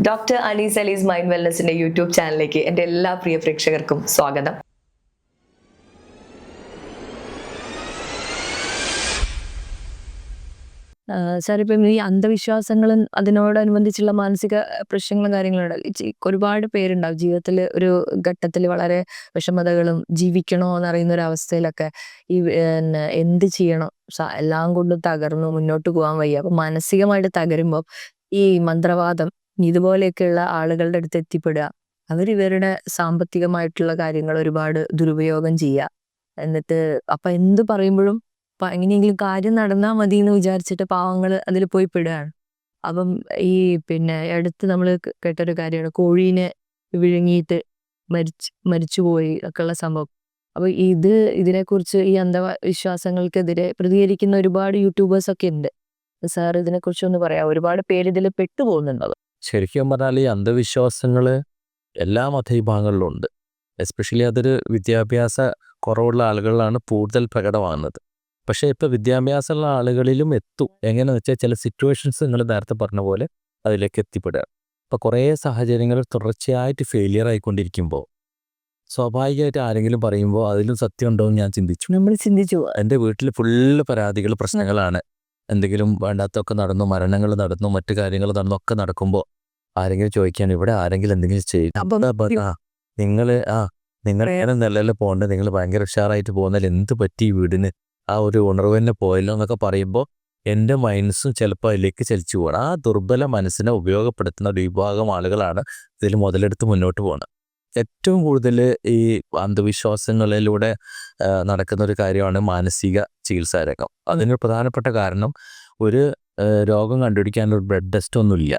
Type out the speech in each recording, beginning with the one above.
Doctor Anees Ali's mind വെൽനസിന്റെ YouTube ചാനലിലേക്ക് എൻ്റെ എല്ലാ പ്രിയ പ്രേക്ഷകർക്കും സ്വാഗതം. സാർ ഇപ്പം ഈ അന്ധവിശ്വാസങ്ങളും അതിനോടനുബന്ധിച്ചുള്ള മാനസിക പ്രശ്നങ്ങളും കാര്യങ്ങളുണ്ട്. ഒരുപാട് പേരുണ്ടാവും ജീവിതത്തിൽ ഒരു ഘട്ടത്തിൽ വളരെ വിഷമതകളും ജീവിക്കണോ എന്നറിയുന്ന ഒരു അവസ്ഥയിലൊക്കെ ഈ എന്ത് ചെയ്യണം എല്ലാം കൊണ്ടും തകർന്നു മുന്നോട്ട് പോകാൻ വയ്യ. അപ്പൊ മാനസികമായിട്ട് തകരുമ്പോൾ ഈ മന്ത്രവാദം ഇതുപോലെയൊക്കെയുള്ള ആളുകളുടെ അടുത്ത് എത്തിപ്പെടുക, അവരിവരുടെ സാമ്പത്തികമായിട്ടുള്ള കാര്യങ്ങൾ ഒരുപാട് ദുരുപയോഗം ചെയ്യുക. എന്നിട്ട് അപ്പൊ എന്ത് പറയുമ്പോഴും എങ്ങനെയെങ്കിലും കാര്യം നടന്നാൽ മതി എന്ന് വിചാരിച്ചിട്ട് പാവങ്ങൾ അതിൽ പോയി പെടുകയാണ്. അപ്പം ഈ അടുത്ത് നമ്മൾ കേട്ടൊരു കാര്യമാണ് കോഴീനെ വിഴുങ്ങിയിട്ട് മരിച്ചുപോയി ഒക്കെയുള്ള സംഭവം. അപ്പൊ ഇതിനെക്കുറിച്ച് ഈ അന്ധവിശ്വാസങ്ങൾക്കെതിരെ പ്രതികരിക്കുന്ന ഒരുപാട് യൂട്യൂബേഴ്സ് ഒക്കെ ഉണ്ട്. സാർ ഇതിനെക്കുറിച്ചൊന്ന് പറയാം. ഒരുപാട് പേര് ഇതിൽ പെട്ടുപോകുന്നുണ്ടോ? ശരിക്കും പറഞ്ഞാൽ ഈ അന്ധവിശ്വാസങ്ങൾ എല്ലാ മതവിഭാഗങ്ങളിലും ഉണ്ട്. എസ്പെഷ്യലി അതൊരു വിദ്യാഭ്യാസ കുറവുള്ള ആളുകളിലാണ് കൂടുതൽ പ്രകടമാകുന്നത്. പക്ഷേ ഇപ്പോൾ വിദ്യാഭ്യാസമുള്ള ആളുകളിലും എത്തും. എങ്ങനെയാണെന്ന് വെച്ചാൽ ചില സിറ്റുവേഷൻസ് നിങ്ങൾ നേരത്തെ പറഞ്ഞ പോലെ അതിലേക്ക് എത്തിപ്പെടുക. ഇപ്പോൾ കുറേ സാഹചര്യങ്ങൾ തുടർച്ചയായിട്ട് ഫെയിലിയർ ആയിക്കൊണ്ടിരിക്കുമ്പോൾ സ്വാഭാവികമായിട്ട് ആരെങ്കിലും പറയുമ്പോൾ അതിലും സത്യം ഉണ്ടോ എന്ന് ഞാൻ ചിന്തിച്ചു. എൻ്റെ വീട്ടിൽ ഫുള്ള് പരാതികൾ, പ്രശ്നങ്ങളാണ്. എന്തെങ്കിലും വേണ്ടാത്തൊക്കെ നടന്നു, മരണങ്ങൾ നടന്നു, മറ്റു കാര്യങ്ങൾ നടന്നു, ഒക്കെ നടക്കുമ്പോൾ ആരെങ്കിലും ചോദിക്കുകയാണ് ഇവിടെ ആരെങ്കിലും എന്തെങ്കിലും ചെയ്യും, നിങ്ങൾ ഏറെ നിലയിൽ പോകേണ്ടത്, നിങ്ങൾ ഭയങ്കര ഉഷാറായിട്ട് പോകുന്നതിൽ എന്ത് പറ്റി വീടിന്, ആ ഒരു ഉണർവ് തന്നെ പോയല്ലോ എന്നൊക്കെ പറയുമ്പോൾ എൻ്റെ മൈൻഡ്സും ചിലപ്പോൾ അതിലേക്ക് ചലിച്ചു പോകണം. ആ ദുർബല മനസ്സിനെ ഉപയോഗപ്പെടുത്തുന്ന ഒരു വിഭാഗം ആളുകളാണ് ഇതിൽ മുതലെടുത്ത് മുന്നോട്ട് പോകുന്നത്. ഏറ്റവും കൂടുതൽ ഈ അന്ധവിശ്വാസങ്ങളിലൂടെ നടക്കുന്ന ഒരു കാര്യമാണ് മാനസിക ചികിത്സാ രംഗം. അതിനൊരു പ്രധാനപ്പെട്ട കാരണം ഒരു രോഗം കണ്ടുപിടിക്കാനൊരു ബ്ലഡ് ടെസ്റ്റോ ഒന്നുമില്ല,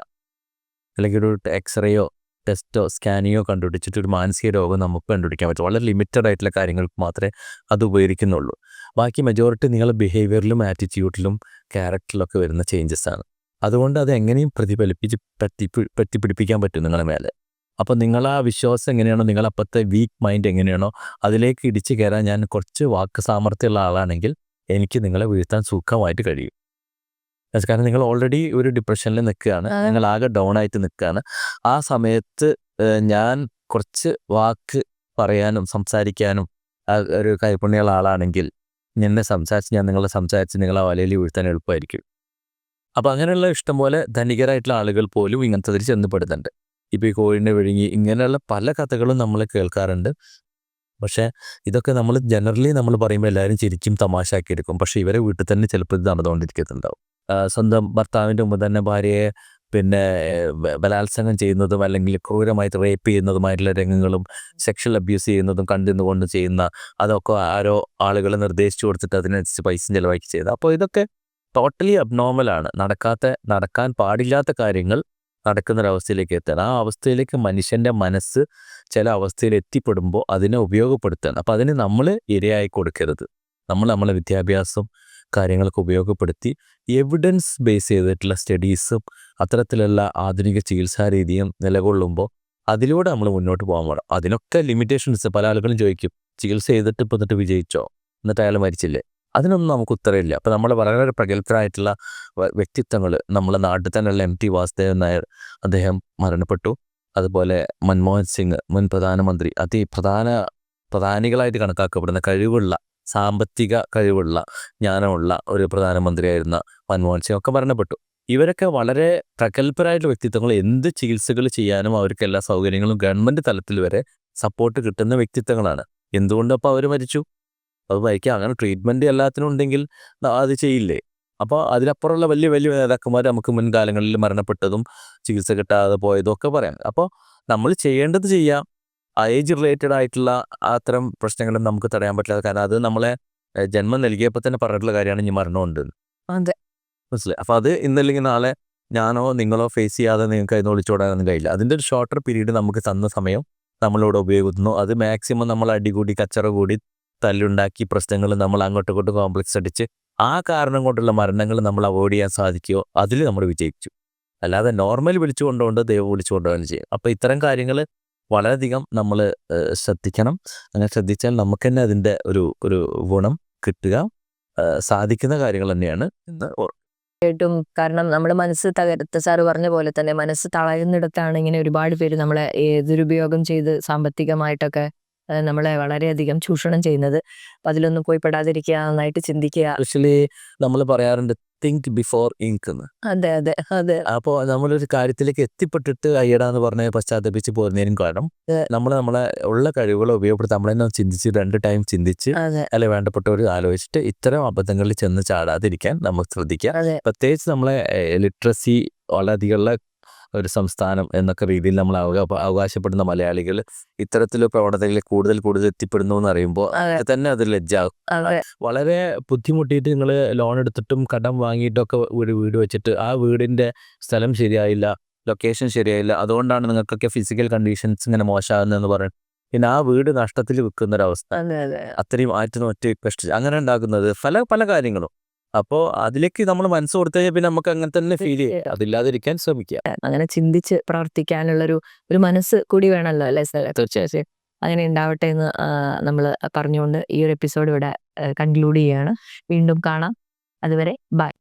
അല്ലെങ്കിൽ ഒരു എക്സ്റേയോ ടെസ്റ്റോ സ്കാനിങ്ങോ കണ്ടുപിടിച്ചിട്ട് ഒരു മാനസിക രോഗം നമുക്ക് കണ്ടുപിടിക്കാൻ പറ്റും. വളരെ ലിമിറ്റഡ് ആയിട്ടുള്ള കാര്യങ്ങൾക്ക് മാത്രമേ അത് ഉപകരിക്കുന്നുള്ളൂ. ബാക്കി മെജോറിറ്റി നിങ്ങളുടെ ബിഹേവിയറിലും ആറ്റിറ്റ്യൂഡിലും ക്യാരക്ടറിലൊക്കെ വരുന്ന ചേഞ്ചസ് ആണ്. അതുകൊണ്ട് അത് എങ്ങനെയും പ്രതിഫലിപ്പിക്കാൻ പറ്റും നിങ്ങളുടെ മേലെ. അപ്പോൾ നിങ്ങൾ ആ വിശ്വാസം എങ്ങനെയാണോ, നിങ്ങളപ്പത്തെ വീക്ക് മൈൻഡ് എങ്ങനെയാണോ അതിലേക്ക് ഇടിച്ചു കയറാൻ ഞാൻ കുറച്ച് വാക്ക് സാമർത്ഥ്യമുള്ള ആളാണെങ്കിൽ എനിക്ക് നിങ്ങളെ വീഴ്ത്താൻ സുഖമായിട്ട് കഴിയും. കാരണം നിങ്ങൾ ഓൾറെഡി ഒരു ഡിപ്രഷനിൽ നിൽക്കുകയാണ്, നിങ്ങൾ ആകെ ഡൗൺ ആയിട്ട് നിൽക്കുകയാണ്. ആ സമയത്ത് ഞാൻ കുറച്ച് വാക്ക് പറയാനും സംസാരിക്കാനും ഒരു കൈപ്പുണ്യമുള്ള ആളാണെങ്കിൽ ഞാൻ നിങ്ങളെ സംസാരിച്ച് നിങ്ങളെ വലയിൽ വീഴ്ത്താൻ എളുപ്പമായിരിക്കും. അപ്പോൾ അങ്ങനെയുള്ള ഇഷ്ടംപോലെ ധനികരായിട്ടുള്ള ആളുകൾ പോലും ഇങ്ങനത്തെ ചെന്നപ്പെടുന്നുണ്ട്. ഇപ്പോൾ ഈ കോഴിനെ വിഴുങ്ങി ഇങ്ങനെയുള്ള പല കഥകളും നമ്മൾ കേൾക്കാറുണ്ട്. പക്ഷേ ഇതൊക്കെ നമ്മൾ ജനറലി നമ്മൾ പറയുമ്പോൾ എല്ലാവരും ചിരിക്കും, തമാശാക്കി എടുക്കും. പക്ഷേ ഇവരെ വീട്ടിൽ തന്നെ ചിലപ്പോൾ ഇത് നടന്നുകൊണ്ടിരിക്കുന്നുണ്ടാവും. സ്വന്തം ഭർത്താവിൻ്റെ മുമ്പ് തന്നെ ഭാര്യയെ ബലാത്സംഗം ചെയ്യുന്നതും അല്ലെങ്കിൽ ക്രൂരമായിട്ട് റേപ്പ് ചെയ്യുന്നതുമായിട്ടുള്ള രംഗങ്ങളും സെക്ഷൽ അബ്യൂസ് ചെയ്യുന്നതും കണ്ടുകൊണ്ട് ചെയ്യുന്ന അതൊക്കെ ആരോ ആളുകളെ നിർദ്ദേശിച്ചു കൊടുത്തിട്ട് അതിനനുസരിച്ച് പൈസ ചിലവാക്കി ചെയ്ത്. അപ്പോൾ ഇതൊക്കെ ടോട്ടലി അബ്നോർമലാണ്. നടക്കാൻ പാടില്ലാത്ത കാര്യങ്ങൾ നടക്കുന്നൊരവസ്ഥയിലേക്ക് എത്താൻ. ആ അവസ്ഥയിലേക്ക് മനുഷ്യൻ്റെ മനസ്സ് ചില അവസ്ഥയിൽ എത്തിപ്പെടുമ്പോൾ അതിനെ ഉപയോഗപ്പെടുത്താൻ. അപ്പോൾ അതിന് നമ്മൾ ഇരയായി കൊടുക്കരുത്. നമ്മളെ വിദ്യാഭ്യാസം കാര്യങ്ങൾക്ക് ഉപയോഗപ്പെടുത്തി എവിഡൻസ് ബേസ് ചെയ്തിട്ടുള്ള സ്റ്റഡീസും അത്തരത്തിലുള്ള ആധുനിക ചികിത്സാ രീതിയും നിലകൊള്ളുമ്പോൾ അതിലൂടെ നമ്മൾ മുന്നോട്ട് പോകാൻ പാടും. അതിനൊക്കെ ലിമിറ്റേഷൻസ്. പല ആളുകളും ചോദിക്കും, ചികിത്സ ചെയ്തിട്ട് ഇപ്പോൾ എന്നിട്ട് വിജയിച്ചോ, എന്നിട്ട് അയാൾ മരിച്ചില്ലേ? അതിനൊന്നും നമുക്ക് ഉത്തരമില്ല. അപ്പോൾ നമ്മൾ വളരെ പ്രഗത്ഭരായിട്ടുള്ള വ്യക്തിത്വങ്ങൾ, നമ്മളെ നാട്ടിൽ തന്നെയുള്ള MT വാസുദേവൻ നായർ, അദ്ദേഹം മരണപ്പെട്ടു. അതുപോലെ മൻമോഹൻ സിംഗ്, മുൻ പ്രധാനമന്ത്രി, പ്രധാനികളായിട്ട് കണക്കാക്കപ്പെടുന്ന കഴിവുള്ള, സാമ്പത്തിക കഴിവുള്ള, ജ്ഞാനമുള്ള ഒരു പ്രധാനമന്ത്രിയായിരുന്ന മൻമോഹൻ സിംഗ് ഒക്കെ മരണപ്പെട്ടു. ഇവരൊക്കെ വളരെ പ്രഗത്ഭരായിട്ടുള്ള വ്യക്തിത്വങ്ങൾ. എന്ത് ചികിത്സകൾ ചെയ്യാനും അവർക്ക് എല്ലാ സൗകര്യങ്ങളും ഗവൺമെൻറ് തലത്തിൽ വരെ സപ്പോർട്ട് കിട്ടുന്ന വ്യക്തിത്വങ്ങളാണ്. എന്തുകൊണ്ടപ്പോൾ അവർ മരിച്ചു? അത് മരിക്കുക, അങ്ങനെ ട്രീറ്റ്മെൻറ്റ് എല്ലാത്തിനും ഉണ്ടെങ്കിൽ അത് ചെയ്യില്ലേ? അപ്പോൾ അതിനപ്പുറമുള്ള വലിയ വലിയ നേതാക്കന്മാർ നമുക്ക് മുൻകാലങ്ങളിൽ മരണപ്പെട്ടതും ചികിത്സ കിട്ടാതെ പോയതും ഒക്കെ പറയാം. അപ്പോൾ നമ്മൾ ചെയ്യേണ്ടത് ചെയ്യാം. ഏജ് റിലേറ്റഡ് ആയിട്ടുള്ള അത്തരം പ്രശ്നങ്ങളും നമുക്ക് തടയാൻ പറ്റില്ല. കാരണം അത് നമ്മളെ ജന്മം നൽകിയപ്പോൾ തന്നെ പറഞ്ഞിട്ടുള്ള കാര്യമാണ് ഇനി മരണമുണ്ട്. അതെ, മനസ്സിലായി. അപ്പോൾ അത് ഇന്നല്ലെങ്കിൽ നാളെ ഞാനോ നിങ്ങളോ ഫേസ് ചെയ്യാതെ നിങ്ങൾക്ക് അതിന് ഒളിച്ചോടാനൊന്നും കഴിയില്ല. അതിൻ്റെ ഒരു ഷോർട്ടർ പീരീഡ് നമുക്ക് തന്ന സമയം നമ്മളിവിടെ ഉപയോഗിക്കുന്നു. അത് മാക്സിമം നമ്മൾ അടികൂടി കച്ചറ കൂടി തല്ലുണ്ടാക്കി പ്രശ്നങ്ങൾ നമ്മൾ അങ്ങോട്ടും ഇങ്ങോട്ടും കോംപ്ലക്സ് അടിച്ച് ആ കാരണം കൊണ്ടുള്ള മരണങ്ങൾ നമ്മൾ അവോയ്ഡ് ചെയ്യാൻ സാധിക്കുമോ, അതിൽ നമ്മൾ വിജയിച്ചു. അല്ലാതെ നോർമൽ വിളിച്ചു കൊണ്ടുകൊണ്ട് ദൈവം വിളിച്ചു കൊണ്ടുപോകാൻ ചെയ്യും. അപ്പോൾ ഇത്തരം കാര്യങ്ങൾ വളരെയധികം നമ്മൾ ശ്രദ്ധിക്കണം. അങ്ങനെ ശ്രദ്ധിച്ചാൽ നമുക്ക് തന്നെ അതിൻ്റെ ഒരു ഗുണം കിട്ടുക സാധിക്കുന്ന കാര്യങ്ങൾ തന്നെയാണ് എന്ന് ഓർക്കുക. ും കാരണം നമ്മുടെ മനസ്സ് തകർത്ത സാറ് പറഞ്ഞ പോലെ തന്നെ മനസ്സ് തളയുന്നിടത്താണ് ഇങ്ങനെ ഒരുപാട് പേര് നമ്മളെ ദുരുപയോഗം ചെയ്ത് സാമ്പത്തികമായിട്ടൊക്കെ നമ്മളെ വളരെയധികം ചൂഷണം ചെയ്യുന്നത്. അപ്പൊ അതിലൊന്നും പോയി പെടാതിരിക്കുക, നന്നായിട്ട് ചിന്തിക്കുക. എസ്പെഷ്യലി നമ്മൾ പറയാറുണ്ട് തിങ്ക് ബിഫോർ ഇങ്ക് എന്ന്. അതെ അതെ അതെ അപ്പോൾ നമ്മളൊരു കാര്യത്തിലേക്ക് എത്തിപ്പെട്ടിട്ട് അയ്യടാന്ന് പറഞ്ഞ് പശ്ചാത്തപിച്ച് പോകുന്നതിനും കാരണം നമ്മളെ ഉള്ള കഴിവുകൾ ഉപയോഗപ്പെടുത്തി നമ്മളെന്നെ ചിന്തിച്ച് 2 ടൈം ചിന്തിച്ച് അതെ അല്ലെ വേണ്ടപ്പെട്ടവർ ആലോചിച്ചിട്ട് ഇത്തരം അബദ്ധങ്ങളിൽ ചെന്ന് ചാടാതിരിക്കാൻ നമുക്ക് ശ്രദ്ധിക്കാം. അതെ പ്രത്യേകിച്ച് നമ്മളെ ലിറ്ററസി വളരെയധികമുള്ള ഒരു സംസ്ഥാനം എന്നൊക്കെ രീതിയിൽ നമ്മൾ അവകാശപ്പെടുന്ന മലയാളികൾ ഇത്തരത്തിലുള്ള പ്രവണതകളിൽ കൂടുതൽ എത്തിപ്പെടുന്നു എന്ന് അറിയുമ്പോൾ അതെ തന്നെ അത് ലജ്ജാകും. അതെ വളരെ ബുദ്ധിമുട്ടിയിട്ട് നിങ്ങൾ ലോൺ എടുത്തിട്ടും കടം വാങ്ങിയിട്ടൊക്കെ ഒരു വീട് വെച്ചിട്ട് ആ വീടിൻ്റെ സ്ഥലം ശരിയായില്ല, ലൊക്കേഷൻ ശരിയായില്ല, അതുകൊണ്ടാണ് നിങ്ങൾക്കൊക്കെ ഫിസിക്കൽ കണ്ടീഷൻസ് ഇങ്ങനെ മോശമാകുന്നതെന്ന് പറയുന്നത്. പിന്നെ ആ വീട് നഷ്ടത്തിൽ വിൽക്കുന്നൊരവസ്ഥ, അതെ അതെ അത്രയും ആറ്റിനൊറ്റ കഷ്ടിച്ച് അങ്ങനെ ഉണ്ടാകുന്നത് പല കാര്യങ്ങളും. അപ്പോൾ അതിലേക്ക് നമ്മൾ മനസ്സ് കൊടുത്തു കഴിഞ്ഞാൽ പിന്നെ നമുക്ക് അങ്ങനെ തന്നെ ഫീൽ ചെയ്യും. അതില്ലാതിരിക്കാൻ ശ്രമിക്കുക. അങ്ങനെ ചിന്തിച്ച് പ്രവർത്തിക്കാനുള്ളൊരു മനസ്സ് കൂടി വേണമല്ലോ അല്ലേ സാർ? തീർച്ചയായും. അങ്ങനെ ഉണ്ടാവട്ടെ എന്ന് നമ്മൾ പറഞ്ഞുകൊണ്ട് ഈ ഒരു എപ്പിസോഡ് ഇവിടെ കൺക്ലൂഡ് ചെയ്യാണ്. വീണ്ടും കാണാം. അതുവരെ ബൈ.